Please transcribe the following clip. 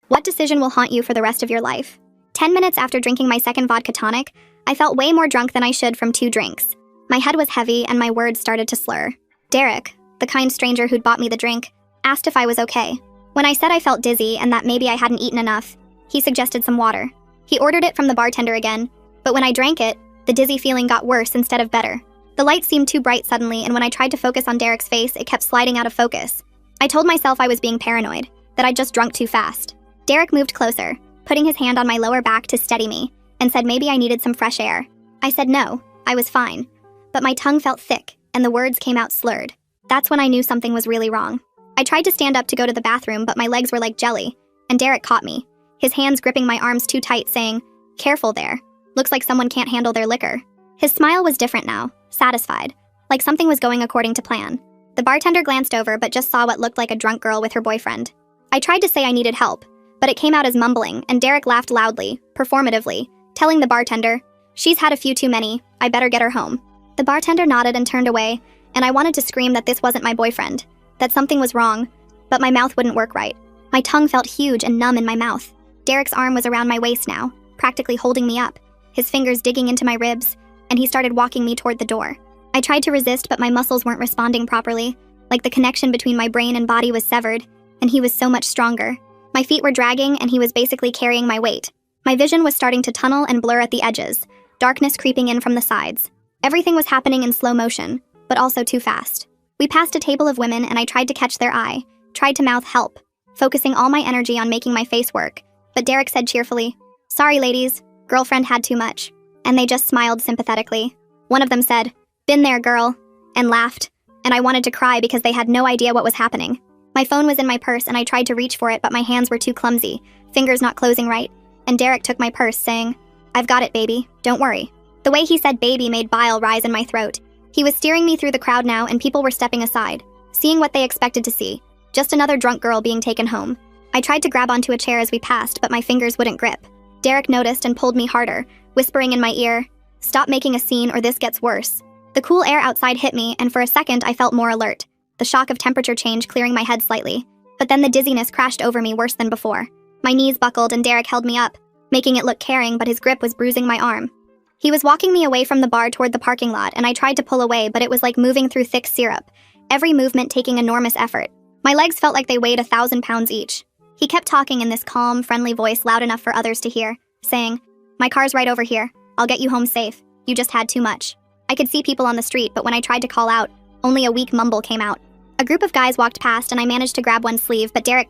What decision will haunt you for the rest of your life? 10 minutes after drinking my second vodka tonic, I felt way more drunk than I should from 2 drinks. My head was heavy and my words started to slur. Derek, the kind stranger who'd bought me the drink, asked if I was okay. When I said I felt dizzy and that maybe I hadn't eaten enough, he suggested some water. He ordered it from the bartender again, but when I drank it, the dizzy feeling got worse instead of better. The light seemed too bright suddenly, and when I tried to focus on Derek's face, it kept sliding out of focus. I told myself I was being paranoid, that I'd just drunk too fast. Derek moved closer, putting his hand on my lower back to steady me, and said maybe I needed some fresh air. I said no, I was fine. But my tongue felt thick, and the words came out slurred. That's when I knew something was really wrong. I tried to stand up to go to the bathroom, but my legs were like jelly, and Derek caught me, his hands gripping my arms too tight, saying, "Careful there. Looks like someone can't handle their liquor." His smile was different now, satisfied, like something was going according to plan. The bartender glanced over but just saw what looked like a drunk girl with her boyfriend. I tried to say I needed help, but it came out as mumbling, and Derek laughed loudly, performatively, telling the bartender, "She's had a few too many, I better get her home." The bartender nodded and turned away, and I wanted to scream that this wasn't my boyfriend, that something was wrong, but my mouth wouldn't work right. My tongue felt huge and numb in my mouth. Derek's arm was around my waist now, practically holding me up, his fingers digging into my ribs, and he started walking me toward the door. I tried to resist, but my muscles weren't responding properly, like the connection between my brain and body was severed, and he was so much stronger. My feet were dragging, and he was basically carrying my weight. My vision was starting to tunnel and blur at the edges, darkness creeping in from the sides. Everything was happening in slow motion, but also too fast. We passed a table of women, and I tried to catch their eye, tried to mouth help, focusing all my energy on making my face work. But Derek said cheerfully, "Sorry, ladies, girlfriend had too much." And they just smiled sympathetically. One of them said, "Been there, girl," and laughed, and I wanted to cry because they had no idea what was happening. My phone was in my purse, and I tried to reach for it, but my hands were too clumsy, fingers not closing right, and Derek took my purse, saying, "I've got it, baby, don't worry." The way he said baby made bile rise in my throat. He was steering me through the crowd now, and people were stepping aside, seeing what they expected to see, just another drunk girl being taken home. I tried to grab onto a chair as we passed, but my fingers wouldn't grip. Derek noticed and pulled me harder, whispering in my ear, "Stop making a scene or this gets worse." The cool air outside hit me, and for a second I felt more alert, the shock of temperature change clearing my head slightly. But then the dizziness crashed over me worse than before. My knees buckled and Derek held me up, making it look caring, but his grip was bruising my arm. He was walking me away from the bar toward the parking lot, and I tried to pull away, but it was like moving through thick syrup, every movement taking enormous effort. My legs felt like they weighed 1,000 pounds each. He kept talking in this calm, friendly voice loud enough for others to hear, saying, "My car's right over here. I'll get you home safe. You just had too much." I could see people on the street, but when I tried to call out, only a weak mumble came out. A group of guys walked past, and I managed to grab one sleeve, but Derek